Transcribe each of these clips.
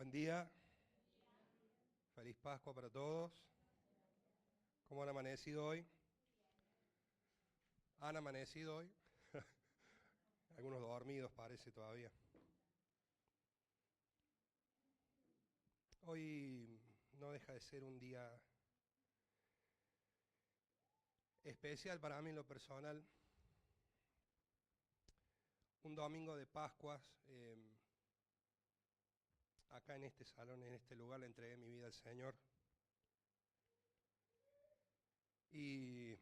Buen día, feliz Pascua para todos. ¿Cómo han amanecido hoy? ¿Han amanecido hoy? Algunos dormidos parece todavía. Hoy no deja de ser un día especial para mí en lo personal. Un domingo de Pascuas. Acá en este salón, en este lugar, le entregué mi vida al Señor. Y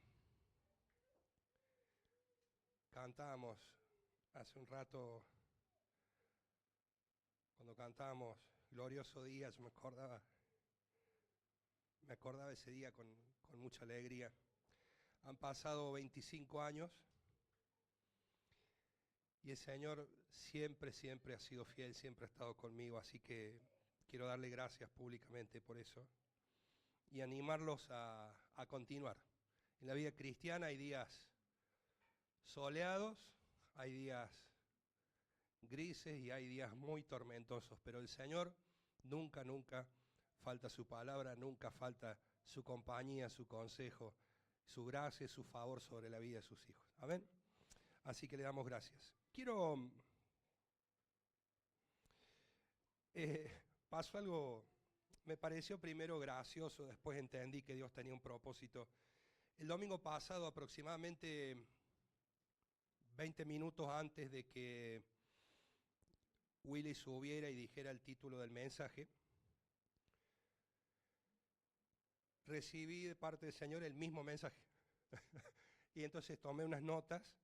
cantábamos hace un rato, cuando cantábamos Glorioso Día, yo me acordaba ese día con mucha alegría. Han pasado 25 años y el Señor siempre, siempre ha sido fiel, siempre ha estado conmigo, así que quiero darle gracias públicamente por eso y animarlos a continuar. En la vida cristiana hay días soleados, hay días grises y hay días muy tormentosos, pero el Señor nunca, nunca falta su palabra, nunca falta su compañía, su consejo, su gracia, su favor sobre la vida de sus hijos. Amén. Así que le damos gracias. Pasó algo, me pareció primero gracioso, después entendí que Dios tenía un propósito. El domingo pasado, aproximadamente 20 minutos antes de que Willy subiera y dijera el título del mensaje, recibí de parte del Señor el mismo mensaje. Y entonces tomé unas notas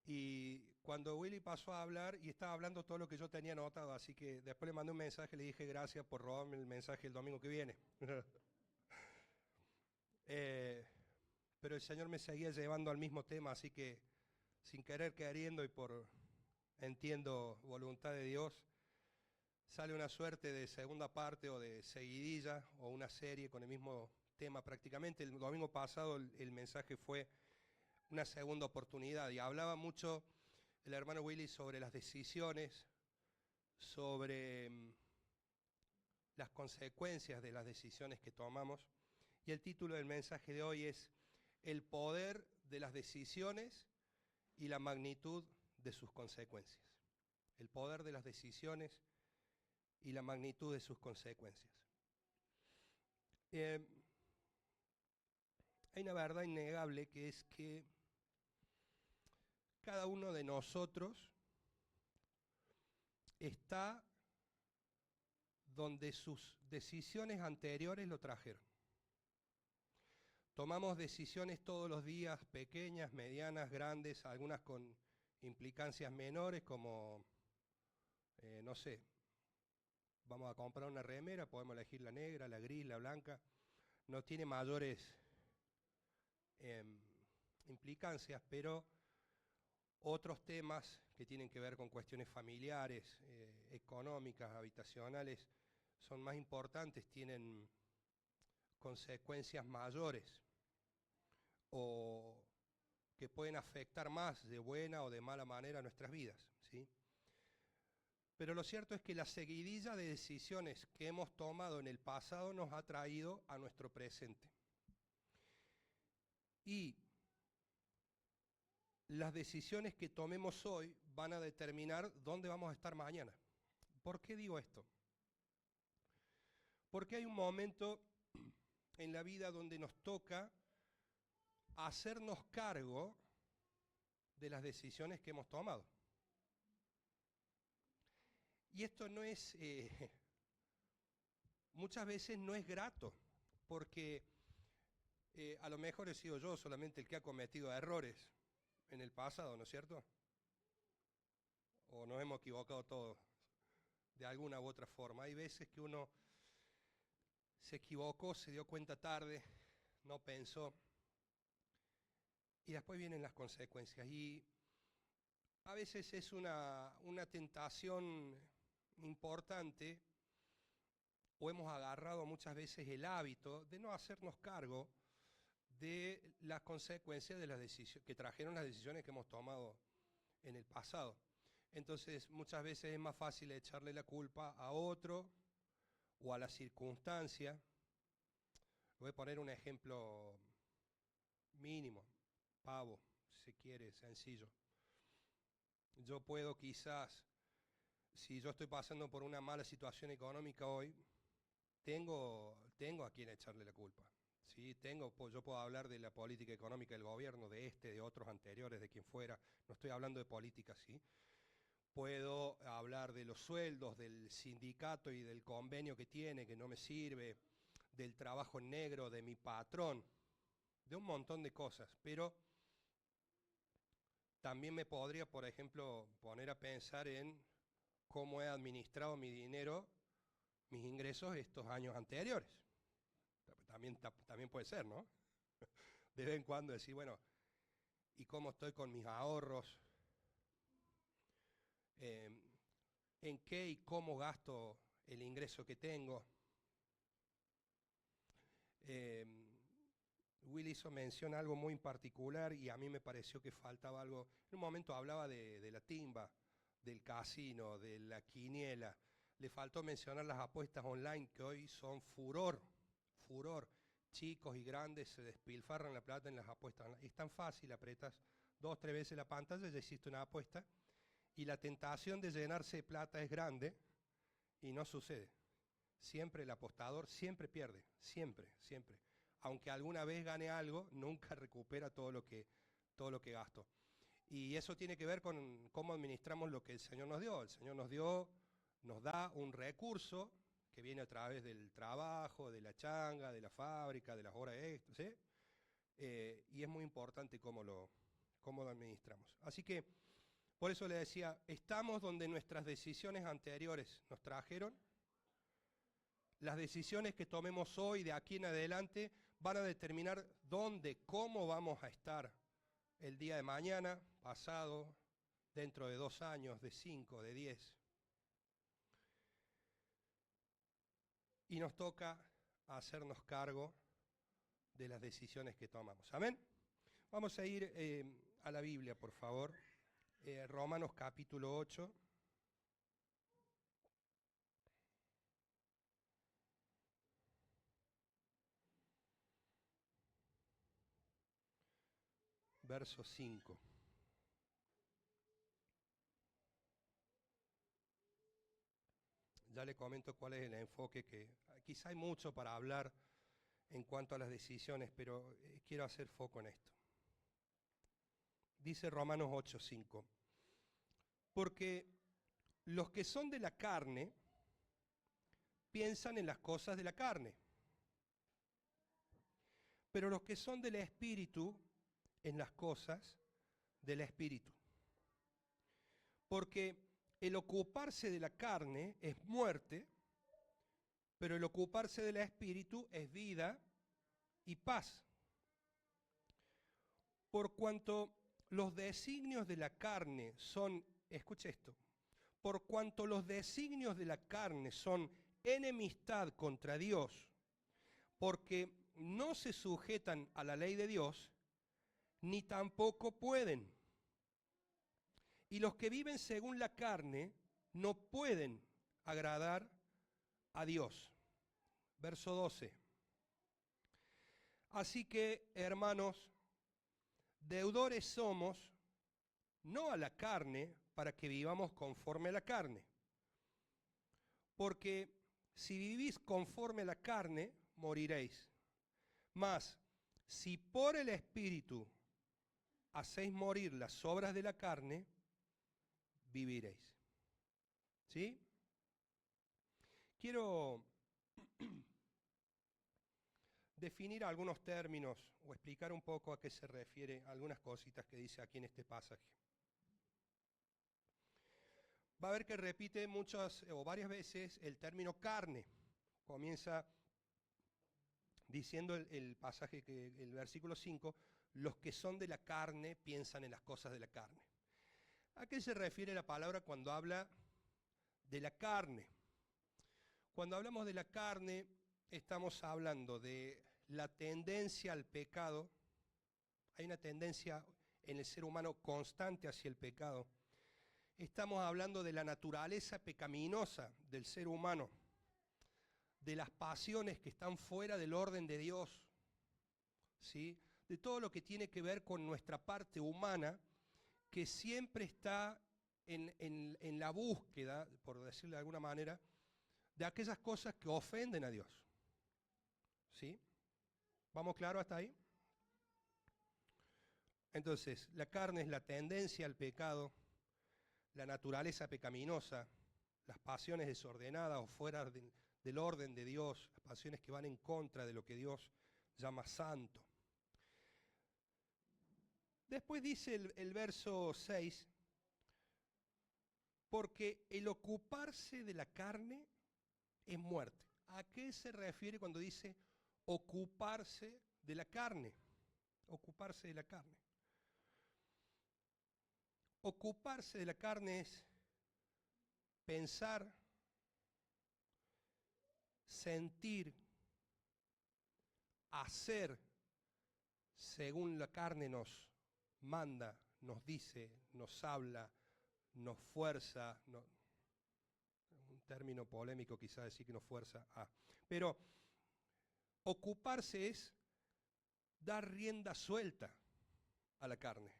y cuando Willy pasó a hablar y estaba hablando todo lo que yo tenía anotado, así que después le mandé un mensaje y le dije gracias por robarme el mensaje el domingo que viene. Pero el Señor me seguía llevando al mismo tema, así que sin querer queriendo y por, entiendo, voluntad de Dios, sale una suerte de segunda parte o de seguidilla o una serie con el mismo tema prácticamente. El domingo pasado el mensaje fue una segunda oportunidad y hablaba mucho el hermano Willy sobre las decisiones, sobre las consecuencias de las decisiones que tomamos. Y el título del mensaje de hoy es El poder de las decisiones y la magnitud de sus consecuencias. El poder de las decisiones y la magnitud de sus consecuencias. Hay una verdad innegable que es que cada uno de nosotros está donde sus decisiones anteriores lo trajeron. Tomamos decisiones todos los días, pequeñas, medianas, grandes, algunas con implicancias menores como, no sé, vamos a comprar una remera, podemos elegir la negra, la gris, la blanca, no tiene mayores implicancias, pero otros temas que tienen que ver con cuestiones familiares, económicas, habitacionales, son más importantes, tienen consecuencias mayores o que pueden afectar más de buena o de mala manera nuestras vidas, ¿sí? Pero lo cierto es que la seguidilla de decisiones que hemos tomado en el pasado nos ha traído a nuestro presente. Y las decisiones que tomemos hoy van a determinar dónde vamos a estar mañana. ¿Por qué digo esto? Porque hay un momento en la vida donde nos toca hacernos cargo de las decisiones que hemos tomado. Y esto no es, muchas veces no es grato, porque a lo mejor he sido yo solamente el que ha cometido errores en el pasado, ¿no es cierto? O nos hemos equivocado todos de alguna u otra forma. Hay veces que uno se equivocó, se dio cuenta tarde, no pensó, y después vienen las consecuencias. Y a veces es una tentación importante, o hemos agarrado muchas veces el hábito de no hacernos cargo de las consecuencias de las decisiones que trajeron las decisiones que hemos tomado en el pasado. Entonces muchas veces es más fácil echarle la culpa a otro o a la circunstancia. Voy a poner un ejemplo mínimo, pavo, si quiere, sencillo. Yo puedo quizás, si yo estoy pasando por una mala situación económica hoy, tengo a quien echarle la culpa. ¿Sí? Yo puedo hablar de la política económica del gobierno, de otros anteriores, de quien fuera. No estoy hablando de política, ¿sí? Puedo hablar de los sueldos, del sindicato y del convenio que tiene, que no me sirve, del trabajo en negro, de mi patrón, de un montón de cosas. Pero también me podría, por ejemplo, poner a pensar en cómo he administrado mi dinero, mis ingresos estos años anteriores. También puede ser, ¿no? De vez en cuando decir, bueno, ¿y cómo estoy con mis ahorros? ¿En qué y cómo gasto el ingreso que tengo? Will hizo mención a algo muy particular y a mí me pareció que faltaba algo. En un momento hablaba de la timba, del casino, de la quiniela. Le faltó mencionar las apuestas online que hoy son furor. Chicos y grandes se despilfarran la plata en las apuestas online. Es tan fácil, apretas 2, 3 veces la pantalla, ya hiciste una apuesta. Y la tentación de llenarse de plata es grande y no sucede. Siempre el apostador siempre pierde, siempre. Aunque alguna vez gane algo, nunca recupera todo lo que gastó. Y eso tiene que ver con cómo administramos lo que el Señor nos dio. El Señor nos da un recurso que viene a través del trabajo, de la changa, de la fábrica, de las horas extras, ¿sí? Y es muy importante cómo lo administramos. Así que, por eso le decía, estamos donde nuestras decisiones anteriores nos trajeron. Las decisiones que tomemos hoy, de aquí en adelante, van a determinar dónde, cómo vamos a estar el día de mañana, pasado, dentro de 2 años, de 5, de 10. Y nos toca hacernos cargo de las decisiones que tomamos. ¿Amén? Vamos a ir a la Biblia, por favor. Romanos capítulo 8. Verso 5. Ya le comento cuál es el enfoque, que quizá hay mucho para hablar en cuanto a las decisiones, pero quiero hacer foco en esto. Dice Romanos 8:5, porque los que son de la carne piensan en las cosas de la carne, pero los que son del Espíritu en las cosas del Espíritu. Porque el ocuparse de la carne es muerte, pero el ocuparse del Espíritu es vida y paz. Por cuanto los designios de la carne son, escuche esto, por cuanto los designios de la carne son enemistad contra Dios, porque no se sujetan a la ley de Dios, ni tampoco pueden. Y los que viven según la carne no pueden agradar a Dios. Verso 12. Así que, hermanos, deudores somos, no a la carne, para que vivamos conforme a la carne. Porque si vivís conforme a la carne, moriréis. Mas, si por el Espíritu hacéis morir las obras de la carne, viviréis. ¿Sí? Quiero definir algunos términos o explicar un poco a qué se refiere algunas cositas que dice aquí en este pasaje. Va a ver que repite muchas o varias veces el término carne. Comienza diciendo el pasaje, el versículo 5, los que son de la carne piensan en las cosas de la carne. ¿A qué se refiere la palabra cuando habla de la carne? Cuando hablamos de la carne, estamos hablando de la tendencia al pecado. Hay una tendencia en el ser humano constante hacia el pecado. Estamos hablando de la naturaleza pecaminosa del ser humano. de las pasiones que están fuera del orden de Dios, ¿sí? De todo lo que tiene que ver con nuestra parte humana, que siempre está en la búsqueda, por decirlo de alguna manera, de aquellas cosas que ofenden a Dios. ¿Sí? ¿Vamos claro hasta ahí? Entonces, la carne es la tendencia al pecado, la naturaleza pecaminosa, las pasiones desordenadas o fuera del orden de Dios, las pasiones que van en contra de lo que Dios llama santo. Después dice el verso 6, porque el ocuparse de la carne es muerte. ¿A qué se refiere cuando dice ocuparse de la carne? Ocuparse de la carne. Ocuparse de la carne es pensar, sentir, hacer según la carne nos manda, nos dice, nos habla, nos fuerza, un término polémico quizá decir que nos fuerza a. Pero ocuparse es dar rienda suelta a la carne.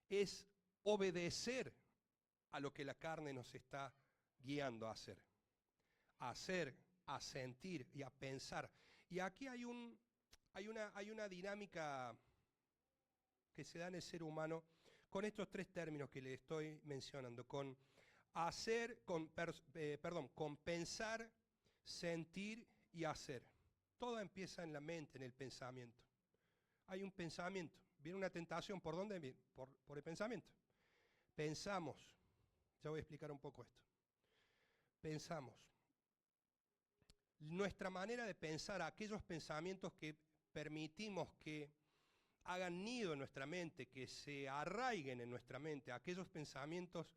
Es obedecer a lo que la carne nos está guiando a hacer. A hacer, a sentir y a pensar. Y aquí hay una dinámica que se da en el ser humano con estos tres términos que le estoy mencionando, con hacer, con pensar, sentir y hacer. Todo empieza en la mente, en el pensamiento. Hay un pensamiento, viene una tentación, ¿por dónde viene? Por el pensamiento. Pensamos, ya voy a explicar un poco esto. Pensamos. Nuestra manera de pensar, aquellos pensamientos que permitimos que hagan nido en nuestra mente, que se arraiguen en nuestra mente, aquellos pensamientos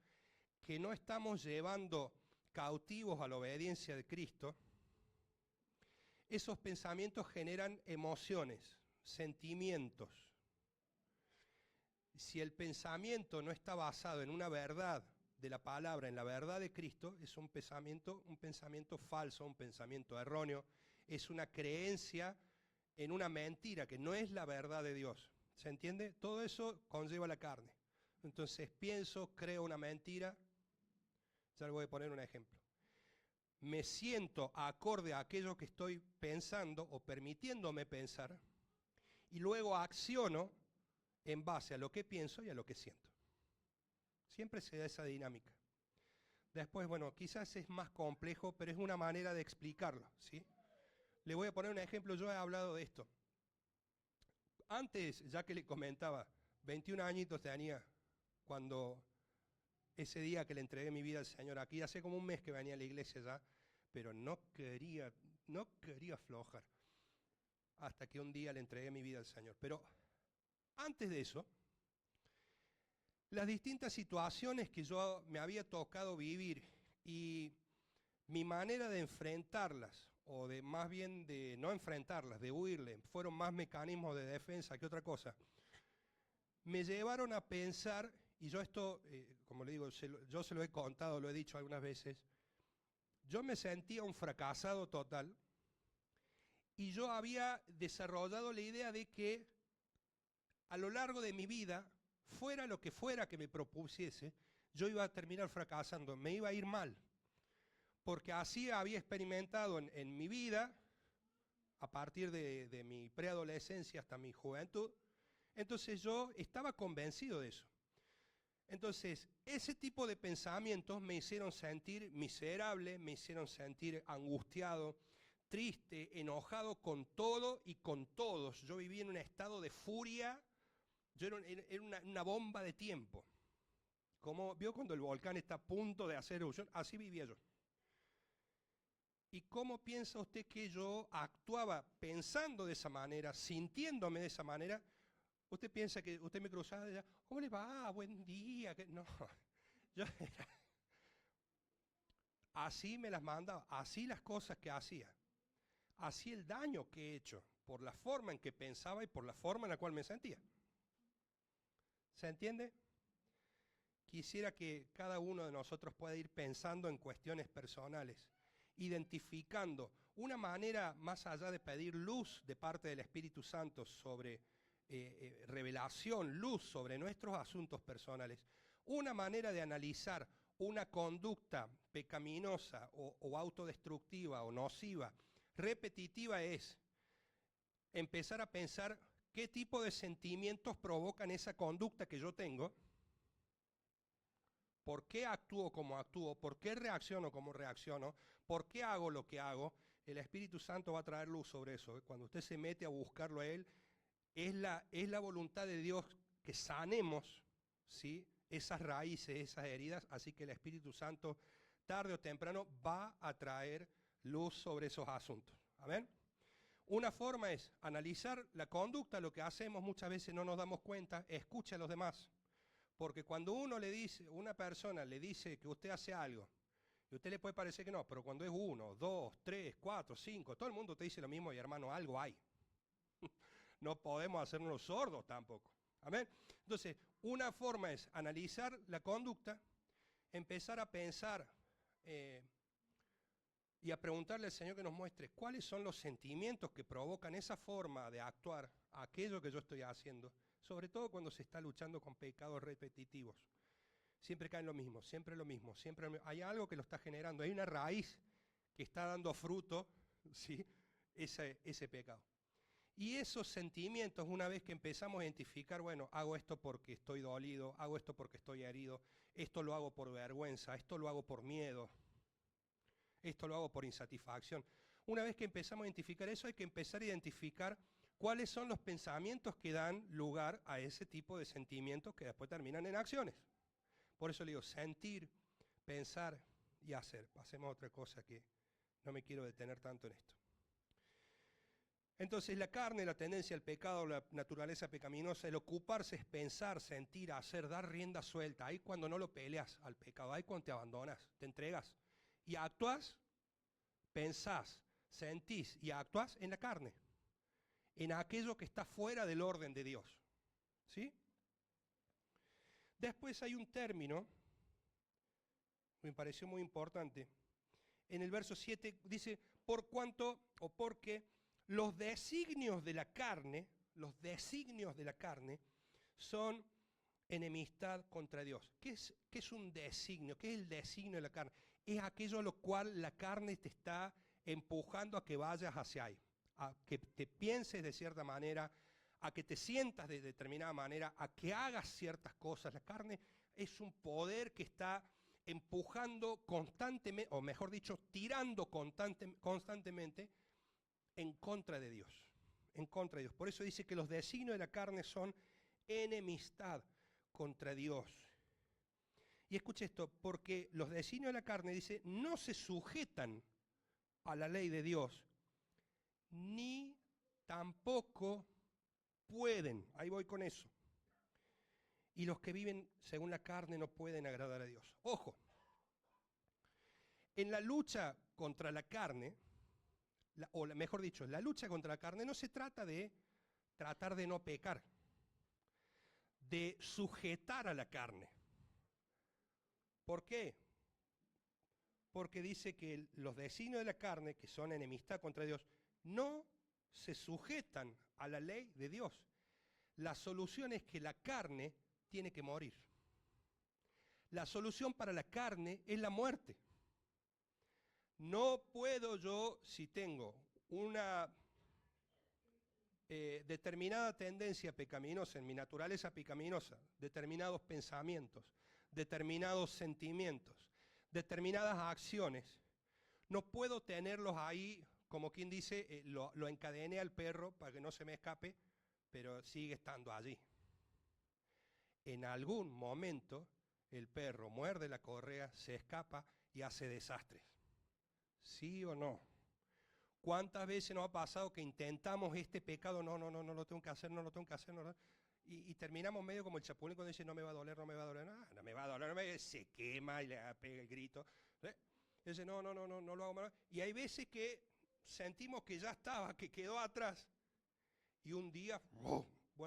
que no estamos llevando cautivos a la obediencia de Cristo, esos pensamientos generan emociones, sentimientos. Si el pensamiento no está basado en una verdad de la palabra, en la verdad de Cristo, es un pensamiento falso, un pensamiento erróneo, es una creencia en una mentira que no es la verdad de Dios. ¿Se entiende? Todo eso conlleva la carne. Entonces pienso, creo una mentira. Ya le voy a poner un ejemplo. Me siento acorde a aquello que estoy pensando o permitiéndome pensar y luego acciono en base a lo que pienso y a lo que siento. Siempre se da esa dinámica. Después, bueno, quizás es más complejo, pero es una manera de explicarlo, ¿sí? Le voy a poner un ejemplo, yo he hablado de esto. Antes, ya que le comentaba, 21 añitos tenía cuando ese día que le entregué mi vida al Señor. Aquí hace como un mes que venía a la iglesia ya, pero no quería aflojar hasta que un día le entregué mi vida al Señor. Pero antes de eso, las distintas situaciones que yo me había tocado vivir y mi manera de enfrentarlas, o de más bien de no enfrentarlas, de huirle, fueron más mecanismos de defensa que otra cosa, me llevaron a pensar, y yo esto, como le digo, yo se lo he contado, lo he dicho algunas veces, yo me sentía un fracasado total y yo había desarrollado la idea de que a lo largo de mi vida, fuera lo que fuera que me propusiese, yo iba a terminar fracasando, me iba a ir mal. Porque así había experimentado en mi vida, a partir de mi preadolescencia hasta mi juventud, entonces yo estaba convencido de eso. Entonces, ese tipo de pensamientos me hicieron sentir miserable, me hicieron sentir angustiado, triste, enojado con todo y con todos. Yo vivía en un estado de furia, yo era una bomba de tiempo. Como vio cuando el volcán está a punto de hacer erupción, así vivía yo. ¿Y cómo piensa usted que yo actuaba pensando de esa manera, sintiéndome de esa manera? ¿Usted piensa que usted me cruzaba y decía, ¿cómo le va? Buen día. No, yo era, así me las mandaba, así las cosas que hacía, así el daño que he hecho, por la forma en que pensaba y por la forma en la cual me sentía. ¿Se entiende? Quisiera que cada uno de nosotros pueda ir pensando en cuestiones personales identificando una manera más allá de pedir luz de parte del Espíritu Santo sobre revelación, luz sobre nuestros asuntos personales, una manera de analizar una conducta pecaminosa o autodestructiva o nociva, repetitiva, es empezar a pensar qué tipo de sentimientos provocan esa conducta que yo tengo, por qué actúo como actúo, por qué reacciono como reacciono, por qué hago lo que hago. El Espíritu Santo va a traer luz sobre eso. Cuando usted se mete a buscarlo a Él, es la voluntad de Dios que sanemos, ¿sí?, esas raíces, esas heridas. Así que el Espíritu Santo, tarde o temprano, va a traer luz sobre esos asuntos. ¿Amén? Una forma es analizar la conducta, lo que hacemos muchas veces no nos damos cuenta, escucha a los demás. Porque cuando una persona le dice que usted hace algo, y a usted le puede parecer que no, pero cuando es 1, 2, 3, 4, 5, todo el mundo te dice lo mismo y hermano, algo hay. No podemos hacernos sordos tampoco. ¿Amén? Entonces, una forma es analizar la conducta, empezar a pensar y a preguntarle al Señor que nos muestre cuáles son los sentimientos que provocan esa forma de actuar, aquello que yo estoy haciendo, sobre todo cuando se está luchando con pecados repetitivos. Siempre caen lo mismo, siempre lo mismo, siempre lo mismo. Hay algo que lo está generando, hay una raíz que está dando fruto, ¿sí?, ese pecado. Y esos sentimientos, una vez que empezamos a identificar, bueno, hago esto porque estoy dolido, hago esto porque estoy herido, esto lo hago por vergüenza, esto lo hago por miedo, esto lo hago por insatisfacción. Una vez que empezamos a identificar eso, hay que empezar a identificar cuáles son los pensamientos que dan lugar a ese tipo de sentimientos que después terminan en acciones. Por eso le digo, sentir, pensar y hacer. Hacemos otra cosa que no me quiero detener tanto en esto. Entonces la carne, la tendencia al pecado, la naturaleza pecaminosa, el ocuparse es pensar, sentir, hacer, dar rienda suelta. Ahí cuando no lo peleas al pecado, ahí cuando te abandonas, te entregas. Y actúas, pensás, sentís y actúas en la carne, en aquello que está fuera del orden de Dios. ¿Sí? Después hay un término, me pareció muy importante. En el verso 7 dice, por cuanto o porque los designios de la carne son enemistad contra Dios. ¿Qué es un designio? ¿Qué es el designio de la carne? Es aquello a lo cual la carne te está empujando a que vayas hacia ahí, a que te pienses de cierta manera, a que te sientas de determinada manera, a que hagas ciertas cosas. La carne es un poder que está empujando constantemente, o mejor dicho, tirando constantemente en contra de Dios. En contra de Dios. Por eso dice que los designios de la carne son enemistad contra Dios. Y escuche esto, porque los designios de la carne, dice, no se sujetan a la ley de Dios, ni tampoco pueden. Ahí voy con eso. Y los que viven según la carne no pueden agradar a Dios. Ojo, en la lucha contra la carne, mejor dicho, la lucha contra la carne no se trata de tratar de no pecar, de sujetar a la carne. ¿Por qué? Porque dice que los designios de la carne, que son enemistad contra Dios, no se sujetan a la ley de Dios. La solución es que la carne tiene que morir. La solución para la carne es la muerte. No puedo yo, si tengo una determinada tendencia pecaminosa, en mi naturaleza pecaminosa, determinados pensamientos, determinados sentimientos, determinadas acciones, no puedo tenerlos ahí, como quien dice, lo encadené al perro para que no se me escape, pero sigue estando allí. En algún momento el perro muerde la correa, se escapa y hace desastres. ¿Sí o no? ¿Cuántas veces nos ha pasado que intentamos este pecado? No lo tengo que hacer, no lo tengo que hacer. Y terminamos medio como el chapulín cuando dice, no me va a doler, no me va a doler. No me va a doler, se quema y le pega el grito. Y dice, no lo hago mal. Y hay veces que sentimos que ya estaba, que quedó atrás. Y un día,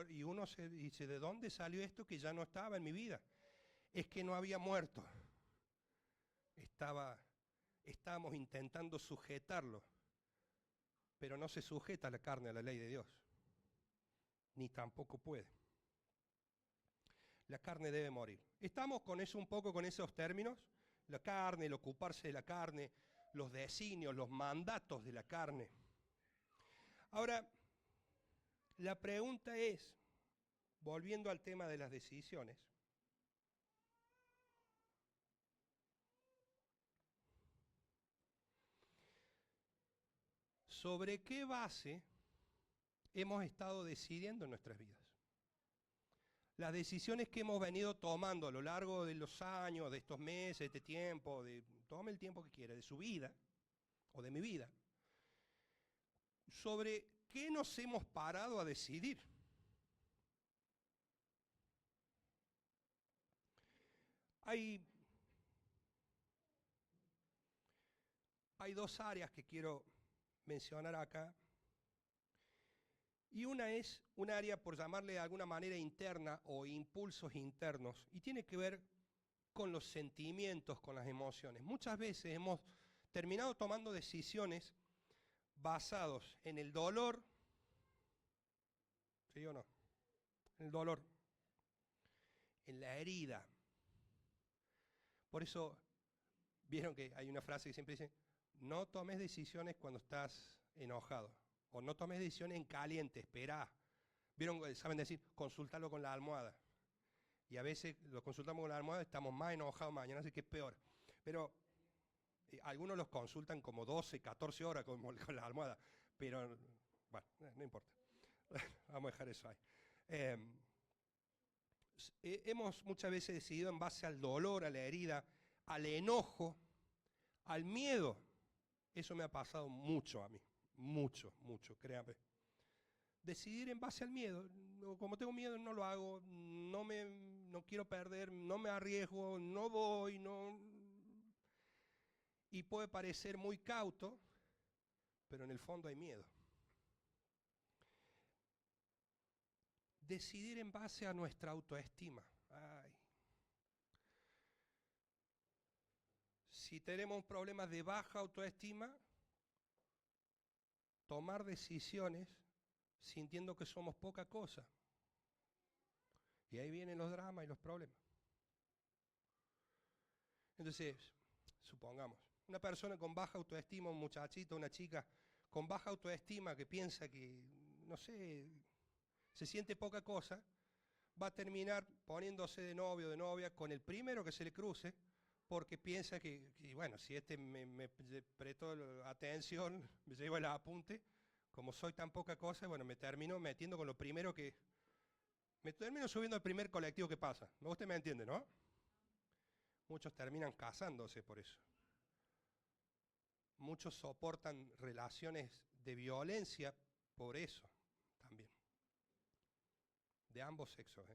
y uno se dice, ¿de dónde salió esto que ya no estaba en mi vida? Es que no había muerto. Estaba estamos intentando sujetarlo, pero no se sujeta la carne a la ley de Dios, ni tampoco puede. La carne debe morir. Estamos con eso un poco, con esos términos, la carne, el ocuparse de la carne, los designios, los mandatos de la carne. Ahora, la pregunta es, volviendo al tema de las decisiones, ¿sobre qué base hemos estado decidiendo en nuestras vidas? Las decisiones que hemos venido tomando a lo largo de los años, de estos meses, de este tiempo, tome el tiempo que quiera, de su vida o de mi vida, ¿sobre qué nos hemos parado a decidir? Hay dos áreas que quiero mencionar acá. Y una es un área, por llamarle de alguna manera, interna o impulsos internos, y tiene que ver con los sentimientos, con las emociones. Muchas veces hemos terminado tomando decisiones basados en el dolor, ¿sí o no? El dolor, en la herida. Por eso, vieron que hay una frase que siempre dice, no tomes decisiones cuando estás enojado. O no tomes decisiones en caliente, esperá. ¿Vieron? Saben decir, consultalo con la almohada. Y a veces lo consultamos con la almohada, estamos más enojados mañana, así que es peor. Pero algunos los consultan como 12, 14 horas con la almohada. Pero, bueno, no importa. Vamos a dejar eso ahí. Hemos muchas veces decidido en base al dolor, a la herida, al enojo, al miedo. Eso me ha pasado mucho a mí. Mucho, créame. Decidir en base al miedo. Como tengo miedo, no lo hago, no quiero perder, no me arriesgo, no voy, no. Y puede parecer muy cauto, pero en el fondo hay miedo. Decidir en base a nuestra autoestima. Ay. Si tenemos problemas de baja autoestima, tomar decisiones sintiendo que somos poca cosa. Y ahí vienen los dramas y los problemas. Entonces, supongamos, una persona con baja autoestima, un muchachito, una chica con baja autoestima que piensa que, no sé, se siente poca cosa, va a terminar poniéndose de novio o de novia con el primero que se le cruce, porque piensa que bueno, si este me prestó atención, me lleva el apunte, como soy tan poca cosa, bueno, me termino metiendo con lo primero que... Me termino subiendo al primer colectivo que pasa. Usted me entiende, ¿no? Muchos terminan casándose por eso. Muchos soportan relaciones de violencia por eso también. De ambos sexos.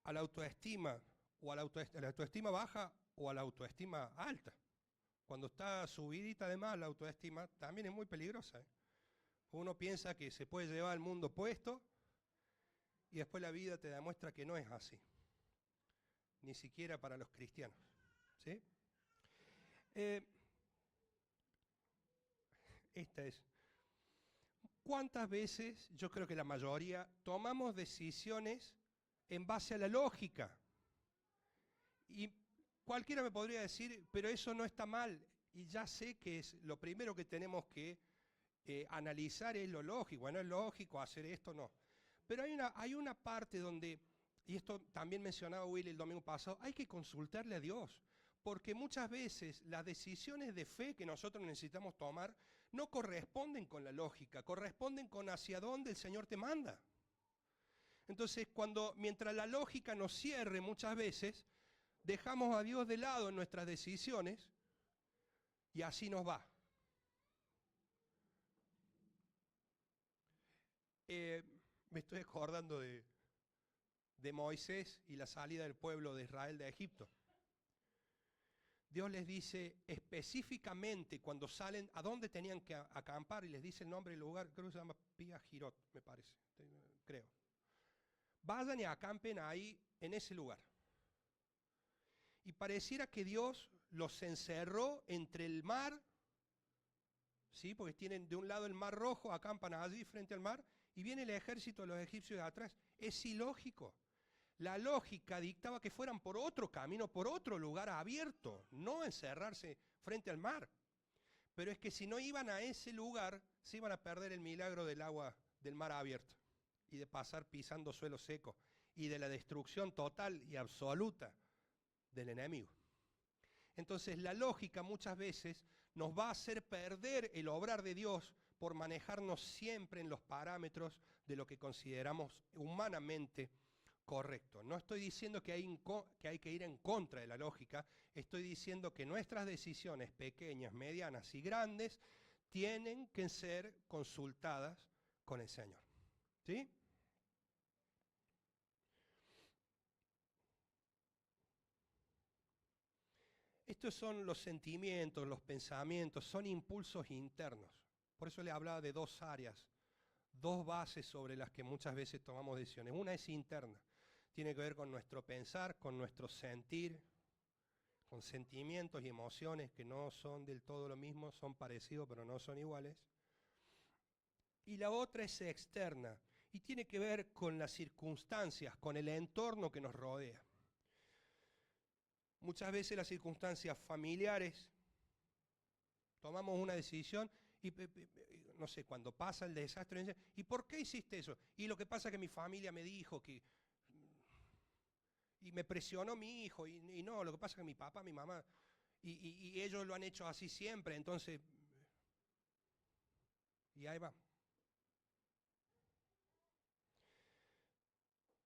A la autoestima, o a la autoestima baja o a la autoestima alta. Cuando está subidita de más la autoestima, también es muy peligrosa. Uno piensa que se puede llevar el mundo puesto y después la vida te demuestra que no es así. Ni siquiera para los cristianos. ¿Sí? Esta es. ¿Cuántas veces, yo creo que la mayoría, tomamos decisiones en base a la lógica? Y cualquiera me podría decir, pero eso no está mal. Y ya sé que es lo primero que tenemos que analizar es lo lógico. Bueno, es lógico hacer esto, no. Pero hay una parte donde, y esto también mencionaba Willy el domingo pasado, hay que consultarle a Dios. Porque muchas veces las decisiones de fe que nosotros necesitamos tomar no corresponden con la lógica, corresponden con hacia dónde el Señor te manda. Entonces, mientras la lógica nos cierre muchas veces, dejamos a Dios de lado en nuestras decisiones y así nos va. Me estoy acordando de Moisés y la salida del pueblo de Israel de Egipto. Dios les dice específicamente cuando salen a dónde tenían que acampar y les dice el nombre del lugar, creo que se llama Pia-Hirot, me parece, creo. Vayan y acampen ahí en ese lugar. y pareciera que Dios los encerró entre el mar, ¿sí? Porque tienen de un lado el mar Rojo, acampan allí frente al mar, y viene el ejército de los egipcios de atrás. Es ilógico. La lógica dictaba que fueran por otro camino, por otro lugar abierto, no encerrarse frente al mar. Pero es que si no iban a ese lugar, se iban a perder el milagro del agua del mar abierto y de pasar pisando suelo seco y de la destrucción total y absoluta del enemigo. Entonces la lógica muchas veces nos va a hacer perder el obrar de Dios por manejarnos siempre en los parámetros de lo que consideramos humanamente correcto. No estoy diciendo que hay que ir en contra de la lógica, estoy diciendo que nuestras decisiones pequeñas, medianas y grandes tienen que ser consultadas con el Señor. ¿Sí? Estos son los sentimientos, los pensamientos, son impulsos internos. Por eso le hablaba de dos áreas, dos bases sobre las que muchas veces tomamos decisiones. Una es interna, tiene que ver con nuestro pensar, con nuestro sentir, con sentimientos y emociones que no son del todo lo mismo, son parecidos pero no son iguales. Y la otra es externa y tiene que ver con las circunstancias, con el entorno que nos rodea. Muchas veces las circunstancias familiares, tomamos una decisión y no sé, cuando pasa el desastre, ¿y por qué hiciste eso? Y lo que pasa es que mi familia me dijo que... Y me presionó mi hijo, y no, lo que pasa es que mi papá, mi mamá, y ellos lo han hecho así siempre, entonces... Y ahí va.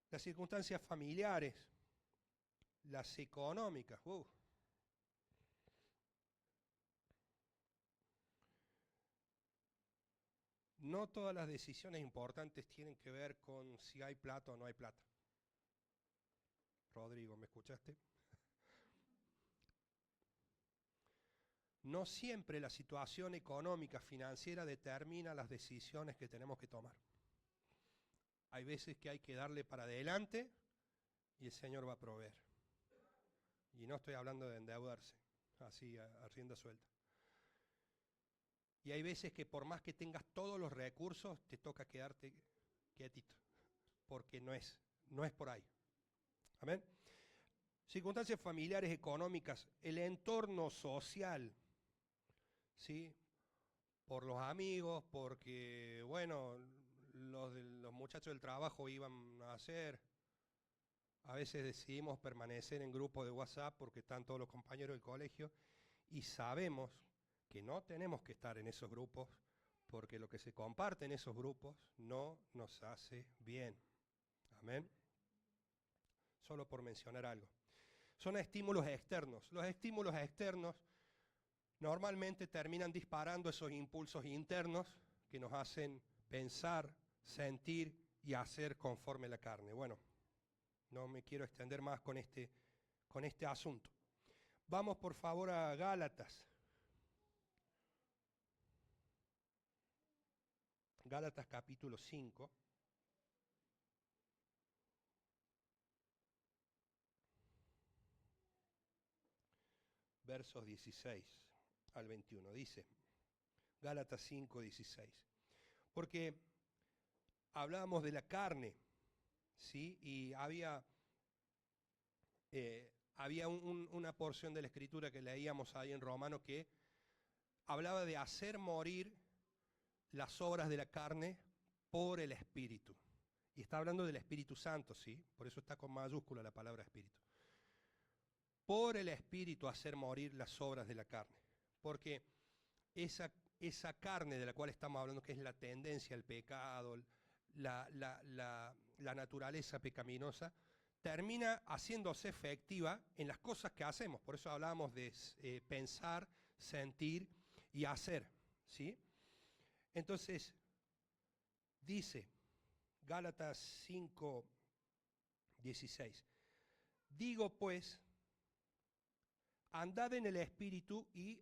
Las circunstancias familiares, las económicas, No todas las decisiones importantes tienen que ver con si hay plata o no hay plata. Rodrigo, ¿me escuchaste? No siempre la situación económica, financiera determina las decisiones que tenemos que tomar. Hay veces que hay que darle para adelante y el Señor va a proveer. Y no estoy hablando de endeudarse, así a rienda suelta. Y hay veces que por más que tengas todos los recursos, te toca quedarte quietito, porque no es por ahí. Amén. Circunstancias familiares, económicas, el entorno social, ¿sí? Por los amigos, porque, bueno, los muchachos del trabajo iban a hacer. A veces decidimos permanecer en grupos de WhatsApp porque están todos los compañeros del colegio y sabemos que no tenemos que estar en esos grupos porque lo que se comparte en esos grupos no nos hace bien. Amén. Solo por mencionar algo. Son estímulos externos. Los estímulos externos normalmente terminan disparando esos impulsos internos que nos hacen pensar, sentir y hacer conforme la carne. Bueno, no me quiero extender más con este asunto. Vamos por favor a Gálatas. Gálatas capítulo 5. Versos 16 al 21. Dice, Gálatas 5, 16. Porque hablábamos de la carne, ¿sí? Y había una porción de la Escritura que leíamos ahí en Romanos que hablaba de hacer morir las obras de la carne por el Espíritu. Y está hablando del Espíritu Santo, ¿sí? Por eso está con mayúscula la palabra Espíritu. Por el Espíritu hacer morir las obras de la carne. Porque esa carne de la cual estamos hablando, que es la tendencia al pecado, la naturaleza pecaminosa, termina haciéndose efectiva en las cosas que hacemos. Por eso hablábamos de pensar, sentir y hacer, ¿sí? Entonces, dice Gálatas 5, 16. Digo pues, andad en el Espíritu y,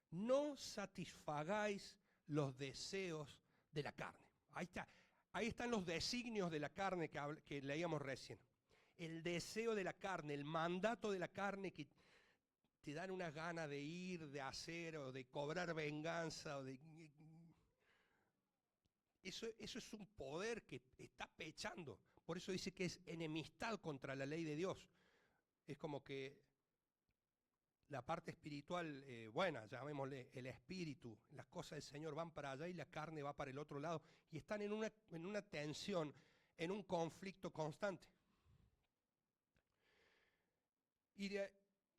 no satisfagáis los deseos de la carne. Ahí está. Ahí están los designios de la carne que leíamos recién. el deseo de la carne, el mandato de la carne que te dan una gana de ir, de hacer o de cobrar venganza. Eso es un poder que está pechando. Por eso dice que es enemistad contra la ley de Dios. Es como que la parte espiritual, buena, llamémosle el espíritu, las cosas del Señor van para allá y la carne va para el otro lado. Y están en una tensión, en un conflicto constante. Y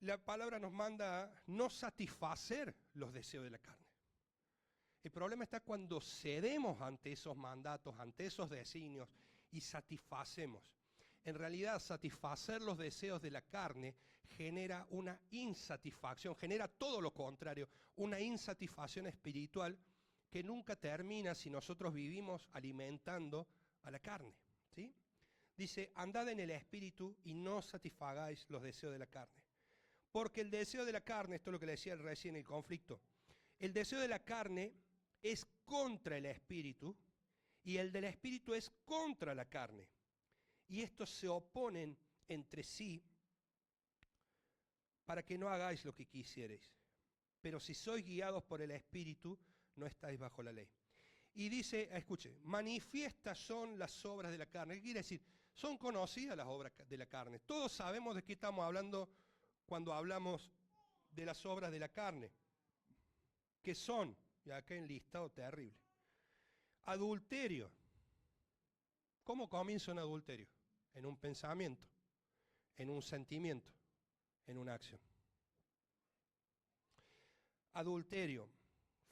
la palabra nos manda a no satisfacer los deseos de la carne. El problema está cuando cedemos ante esos mandatos, ante esos designios y satisfacemos. En realidad, satisfacer los deseos de la carne genera una insatisfacción, genera todo lo contrario, una insatisfacción espiritual que nunca termina si nosotros vivimos alimentando a la carne, ¿sí? Dice, andad en el espíritu y no satisfagáis los deseos de la carne. Porque el deseo de la carne, esto es lo que le decía recién en el conflicto, el deseo de la carne es contra el espíritu y el del espíritu es contra la carne. Y estos se oponen entre sí para que no hagáis lo que quisierais. Pero si sois guiados por el espíritu, no estáis bajo la ley. Y dice, escuche, manifiestas son las obras de la carne. ¿Qué quiere decir? Son conocidas las obras de la carne. Todos sabemos de qué estamos hablando cuando hablamos de las obras de la carne. ¿Qué son? Y acá en listado terrible. Adulterio. ¿Cómo comienza un adulterio? En un pensamiento, en un sentimiento, en una acción. Adulterio,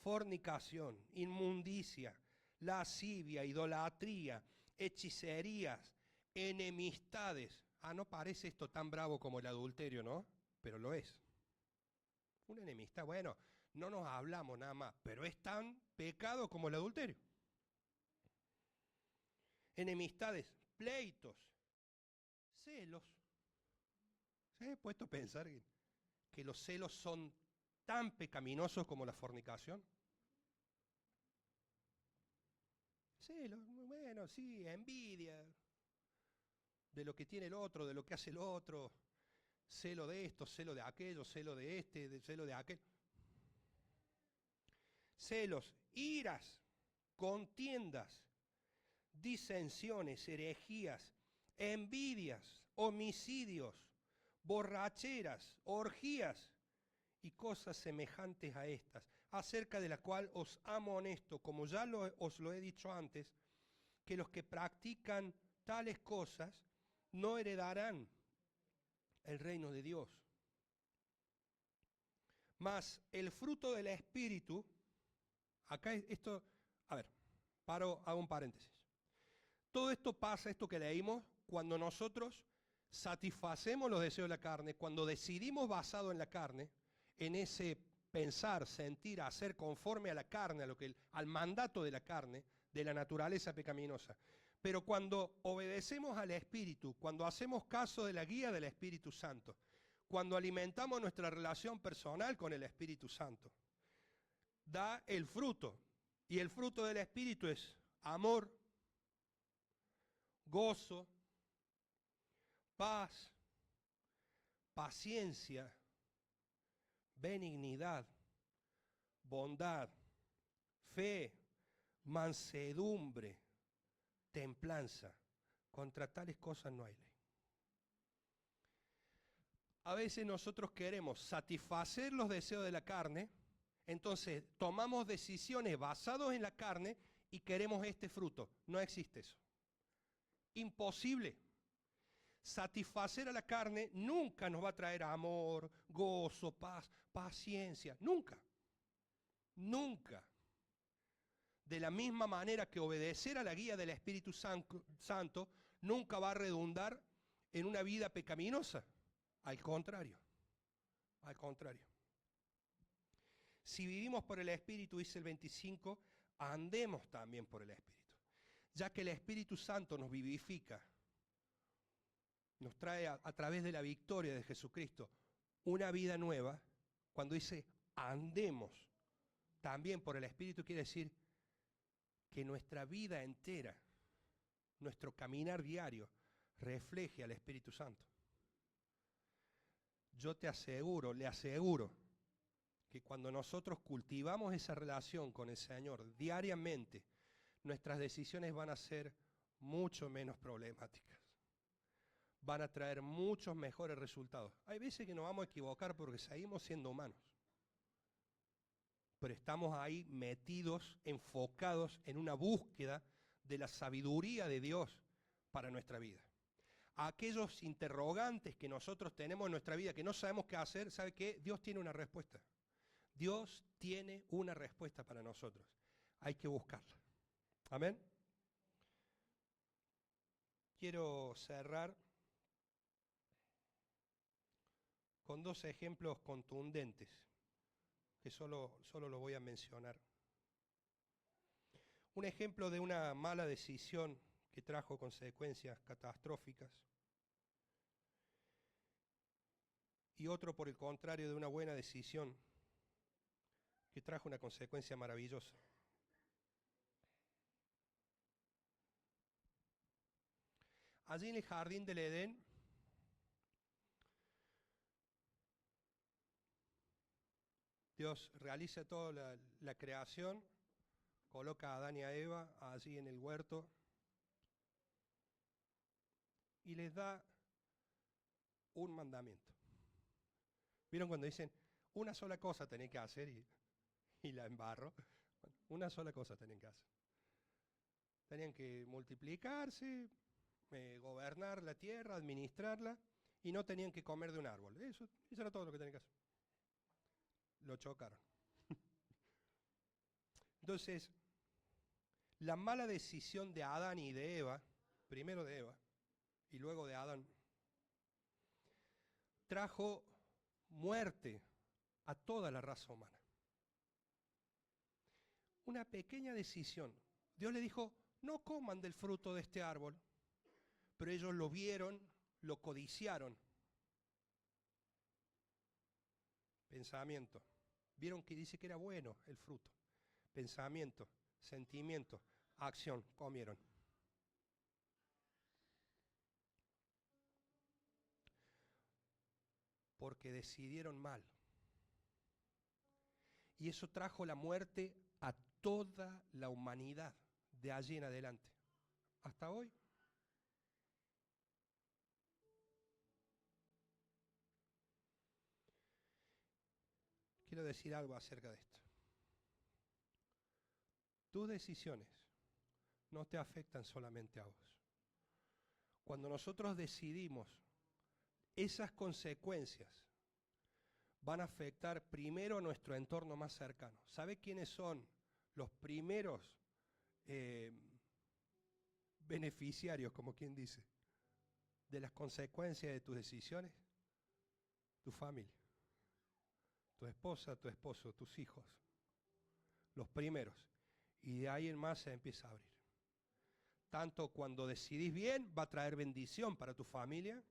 fornicación, inmundicia, lascivia, idolatría, hechicerías, enemistades. No parece esto tan bravo como el adulterio, ¿no? Pero lo es. Una enemistad, bueno, no nos hablamos nada más, pero es tan pecado como el adulterio. Enemistades, pleitos, celos. ¿Se ha puesto a pensar que los celos son tan pecaminosos como la fornicación? Celos, bueno, sí, envidia de lo que tiene el otro, de lo que hace el otro, celo de esto, celo de aquello, celo de este, celo de aquel. Celos, iras, contiendas, disensiones, herejías, envidias, homicidios, borracheras, orgías y cosas semejantes a estas, acerca de la cual os amonesto, como ya os lo he dicho antes, que los que practican tales cosas no heredarán el reino de Dios. Mas el fruto del Espíritu, acá esto, a ver, hago un paréntesis. Todo esto pasa, esto que leímos, cuando nosotros satisfacemos los deseos de la carne, cuando decidimos basado en la carne, en ese pensar, sentir, hacer conforme a la carne, al mandato de la carne, de la naturaleza pecaminosa. Pero cuando obedecemos al Espíritu, cuando hacemos caso de la guía del Espíritu Santo, cuando alimentamos nuestra relación personal con el Espíritu Santo, da el fruto. Y el fruto del Espíritu es amor, gozo, paz, paciencia, benignidad, bondad, fe, mansedumbre, templanza. Contra tales cosas no hay ley. A veces nosotros queremos satisfacer los deseos de la carne, entonces tomamos decisiones basadas en la carne y queremos este fruto. No existe eso. Imposible. Satisfacer a la carne nunca nos va a traer amor, gozo, paz, paciencia. Nunca. Nunca. De la misma manera que obedecer a la guía del Espíritu Santo nunca va a redundar en una vida pecaminosa. Al contrario. Al contrario. Si vivimos por el Espíritu, dice el 25, andemos también por el Espíritu. Ya que el Espíritu Santo nos vivifica, nos trae a través de la victoria de Jesucristo una vida nueva. Cuando dice andemos también por el Espíritu, quiere decir que nuestra vida entera, nuestro caminar diario, refleje al Espíritu Santo. Yo te aseguro, le aseguro, que cuando nosotros cultivamos esa relación con el Señor diariamente, nuestras decisiones van a ser mucho menos problemáticas. Van a traer muchos mejores resultados. Hay veces que nos vamos a equivocar porque seguimos siendo humanos. Pero estamos ahí metidos, enfocados en una búsqueda de la sabiduría de Dios para nuestra vida. A aquellos interrogantes que nosotros tenemos en nuestra vida que no sabemos qué hacer, ¿sabe qué? Dios tiene una respuesta. Dios tiene una respuesta para nosotros. Hay que buscarla. Amén. Quiero cerrar con dos ejemplos contundentes, que solo lo voy a mencionar. Un ejemplo de una mala decisión que trajo consecuencias catastróficas. Y otro, por el contrario, de una buena decisión que trajo una consecuencia maravillosa. Allí en el jardín del Edén, Dios realiza toda la creación, coloca a Adán y a Eva allí en el huerto y les da un mandamiento. ¿Vieron cuando dicen, una sola cosa tenés que hacer y la embarro? Bueno, una sola cosa tenían que hacer. Tenían que multiplicarse, gobernar la tierra, administrarla, y no tenían que comer de un árbol. Eso era todo lo que tenían que hacer. Lo chocaron. Entonces, la mala decisión de Adán y de Eva, primero de Eva y luego de Adán, trajo muerte a toda la raza humana. Una pequeña decisión. Dios le dijo, no coman del fruto de este árbol, pero ellos lo vieron, lo codiciaron. Pensamiento. Vieron que dice que era bueno el fruto. Pensamiento, sentimiento, acción, comieron. Porque decidieron mal. Y eso trajo la muerte a toda la humanidad de allí en adelante. Hasta hoy. Quiero decir algo acerca de esto. Tus decisiones no te afectan solamente a vos. Cuando nosotros decidimos, esas consecuencias van a afectar primero a nuestro entorno más cercano. ¿Sabe quiénes son los primeros beneficiarios, como quien dice, de las consecuencias de tus decisiones? Tu familia, tu esposa, tu esposo, tus hijos. Los primeros. Y de ahí en más se empieza a abrir. Tanto cuando decidís bien va a traer bendición para tu familia,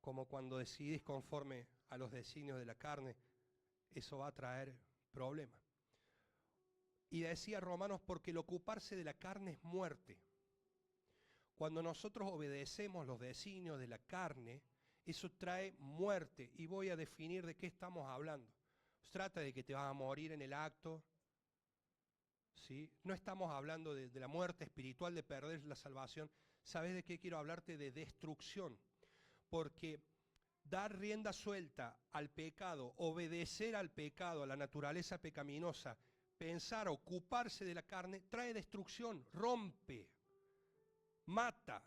como cuando decidís conforme a los designios de la carne, eso va a traer problemas. Y decía Romanos, porque el ocuparse de la carne es muerte. Cuando nosotros obedecemos los designios de la carne, eso trae muerte. Y voy a definir de qué estamos hablando. Se trata de que te vas a morir en el acto, ¿sí? No estamos hablando de la muerte espiritual, de perder la salvación. ¿Sabes de qué quiero hablarte? De destrucción. Porque dar rienda suelta al pecado, obedecer al pecado, a la naturaleza pecaminosa, pensar, ocuparse de la carne, trae destrucción, rompe, mata.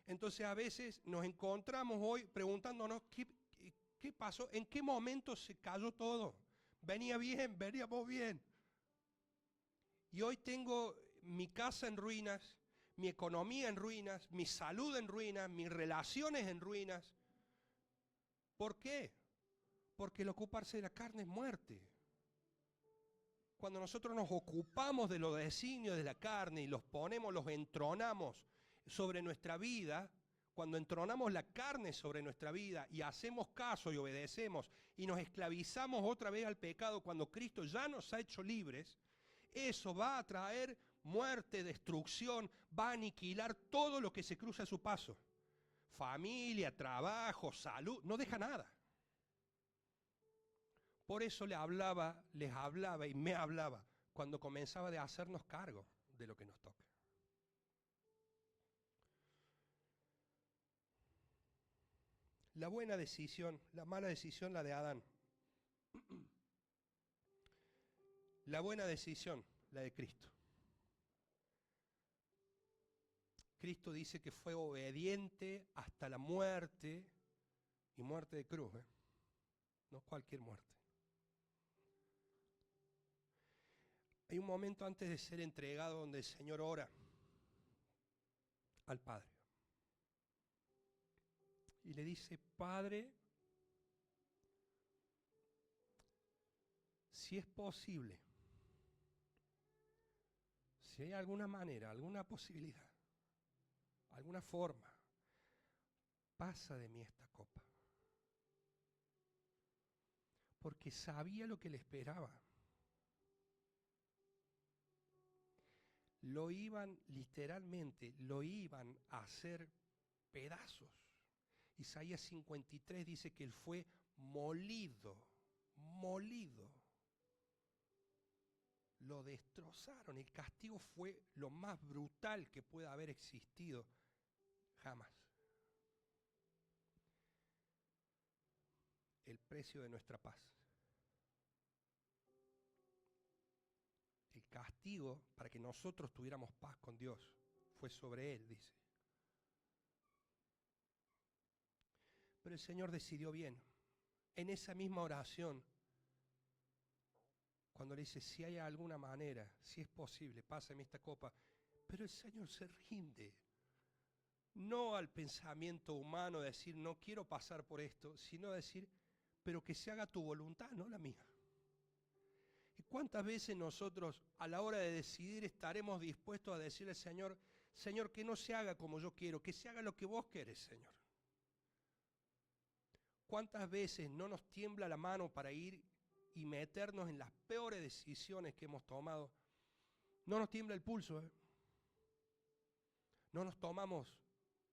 Entonces a veces nos encontramos hoy preguntándonos, ¿qué pasó? ¿En qué momento se cayó todo? Venía bien, veníamos bien. Y hoy tengo mi casa en ruinas, mi economía en ruinas, mi salud en ruinas, mis relaciones en ruinas. ¿Por qué? Porque el ocuparse de la carne es muerte. Cuando nosotros nos ocupamos de los designios de la carne y los ponemos, los entronamos sobre nuestra vida, cuando entronamos la carne sobre nuestra vida y hacemos caso y obedecemos y nos esclavizamos otra vez al pecado cuando Cristo ya nos ha hecho libres, eso va a traer muerte, destrucción, va a aniquilar todo lo que se cruza a su paso. Familia, trabajo, salud, no deja nada. Por eso les hablaba y me hablaba cuando comenzaba de hacernos cargo de lo que nos toca. La buena decisión, la mala decisión, la de Adán. La buena decisión, la de Cristo. Cristo dice que fue obediente hasta la muerte, y muerte de cruz, no cualquier muerte. Hay un momento antes de ser entregado donde el Señor ora al Padre. Y le dice: Padre, si es posible, si hay alguna manera, alguna posibilidad, alguna forma, pasa de mí esta copa. Porque sabía lo que le esperaba. Lo iban, literalmente, lo iban a hacer pedazos. Isaías 53 dice que él fue molido. Lo destrozaron. El castigo fue lo más brutal que pueda haber existido jamás. El precio de nuestra paz. El castigo para que nosotros tuviéramos paz con Dios fue sobre él, dice. Pero el Señor decidió bien. En esa misma oración, cuando le dice: si hay alguna manera, si es posible, pásame esta copa. Pero el Señor se rinde. No al pensamiento humano de decir: no quiero pasar por esto, sino decir: pero que se haga tu voluntad, no la mía. ¿Y cuántas veces nosotros a la hora de decidir estaremos dispuestos a decirle al Señor: Señor, que no se haga como yo quiero, que se haga lo que vos querés, Señor? ¿Cuántas veces no nos tiembla la mano para ir y meternos en las peores decisiones que hemos tomado? No nos tiembla el pulso, ¿eh? No nos tomamos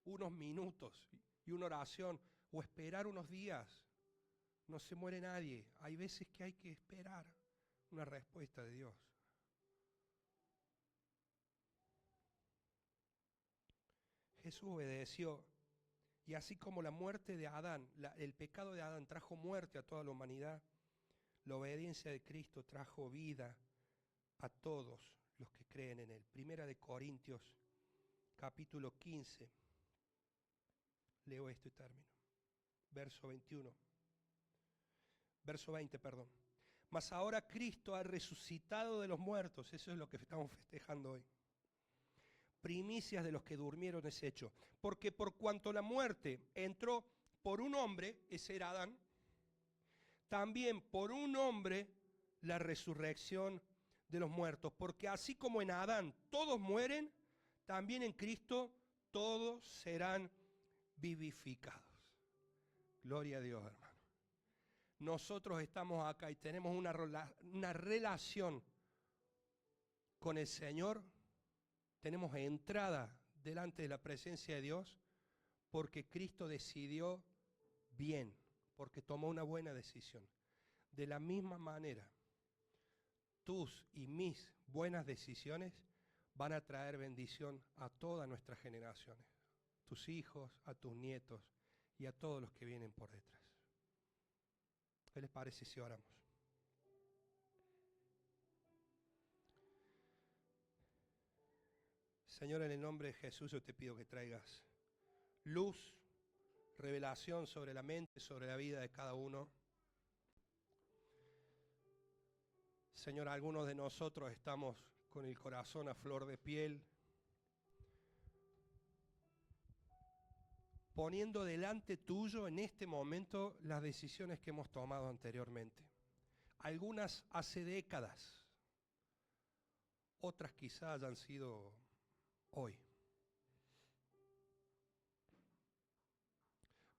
unos minutos y una oración o esperar unos días. No se muere nadie. Hay veces que hay que esperar una respuesta de Dios. Jesús obedeció, y así como la muerte de Adán, el pecado de Adán trajo muerte a toda la humanidad, la obediencia de Cristo trajo vida a todos los que creen en Él. Primera de Corintios, capítulo 15. Leo esto y termino. Verso 20, perdón. Mas ahora Cristo ha resucitado de los muertos. Eso es lo que estamos festejando hoy. Primicias de los que durmieron es hecho. Porque por cuanto la muerte entró por un hombre, ese era Adán, también por un hombre la resurrección de los muertos. Porque así como en Adán todos mueren, también en Cristo todos serán vivificados. Gloria a Dios, hermano. Nosotros estamos acá y tenemos una relación con el Señor. Tenemos entrada delante de la presencia de Dios porque Cristo decidió bien, porque tomó una buena decisión. De la misma manera, tus y mis buenas decisiones van a traer bendición a todas nuestras generaciones, tus hijos, a tus nietos y a todos los que vienen por detrás. ¿Qué les parece si oramos? Señor, en el nombre de Jesús yo te pido que traigas luz, revelación sobre la mente, sobre la vida de cada uno. Señor, algunos de nosotros estamos con el corazón a flor de piel, poniendo delante tuyo en este momento las decisiones que hemos tomado anteriormente. Algunas hace décadas, otras quizás hayan sido hoy.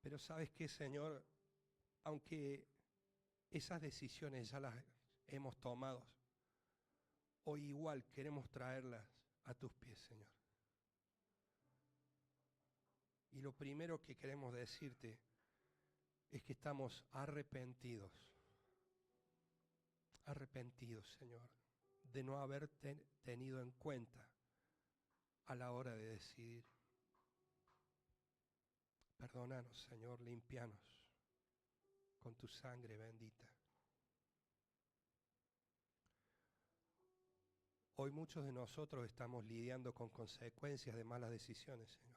Pero ¿sabes qué, Señor? Aunque esas decisiones ya las hemos tomado, hoy igual queremos traerlas a tus pies, Señor. Y lo primero que queremos decirte es que estamos arrepentidos, Señor, de no haberte tenido en cuenta a la hora de decidir. Perdónanos, Señor, limpianos con tu sangre bendita. Hoy muchos de nosotros estamos lidiando con consecuencias de malas decisiones, Señor.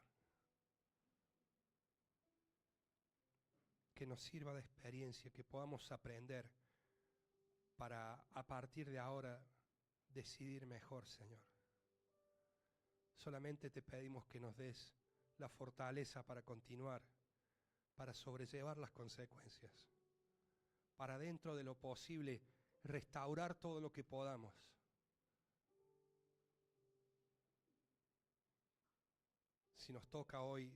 Que nos sirva de experiencia, que podamos aprender para a partir de ahora decidir mejor, Señor. Solamente te pedimos que nos des la fortaleza para continuar, para sobrellevar las consecuencias, para dentro de lo posible restaurar todo lo que podamos. Si nos toca hoy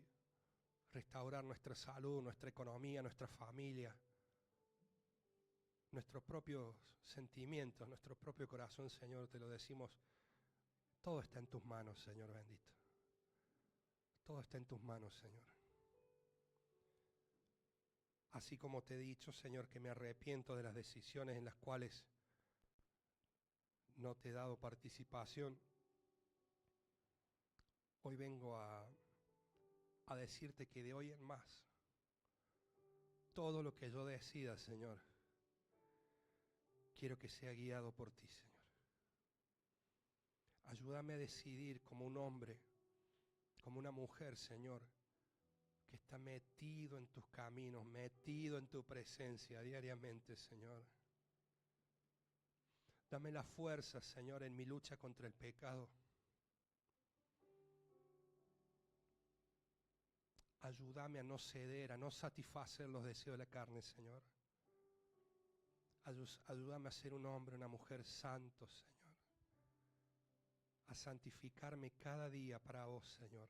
restaurar nuestra salud, nuestra economía, nuestra familia, nuestros propios sentimientos, nuestro propio corazón, Señor, te lo decimos, todo está en tus manos, Señor bendito. Todo está en tus manos, Señor. Así como te he dicho, Señor, que me arrepiento de las decisiones en las cuales no te he dado participación, hoy vengo a decirte que de hoy en más, todo lo que yo decida, Señor, quiero que sea guiado por ti, Señor. Ayúdame a decidir como un hombre, como una mujer, Señor, que está metido en tus caminos, metido en tu presencia diariamente, Señor. Dame la fuerza, Señor, en mi lucha contra el pecado. Ayúdame a no ceder, a no satisfacer los deseos de la carne, Señor. Ayúdame a ser un hombre, una mujer santo, Señor. A santificarme cada día para vos, Señor.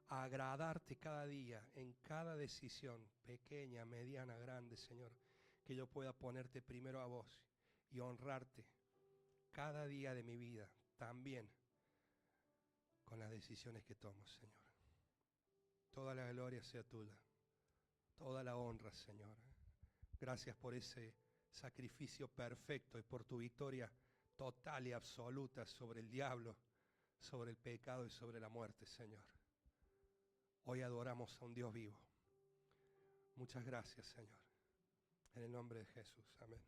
A agradarte cada día, en cada decisión, pequeña, mediana, grande, Señor. Que yo pueda ponerte primero a vos y honrarte cada día de mi vida, también con las decisiones que tomo, Señor. Toda la gloria sea tuya, toda la honra, Señor. Gracias por ese sacrificio perfecto y por tu victoria total y absoluta sobre el diablo, sobre el pecado y sobre la muerte, Señor. Hoy adoramos a un Dios vivo. Muchas gracias, Señor. En el nombre de Jesús. Amén.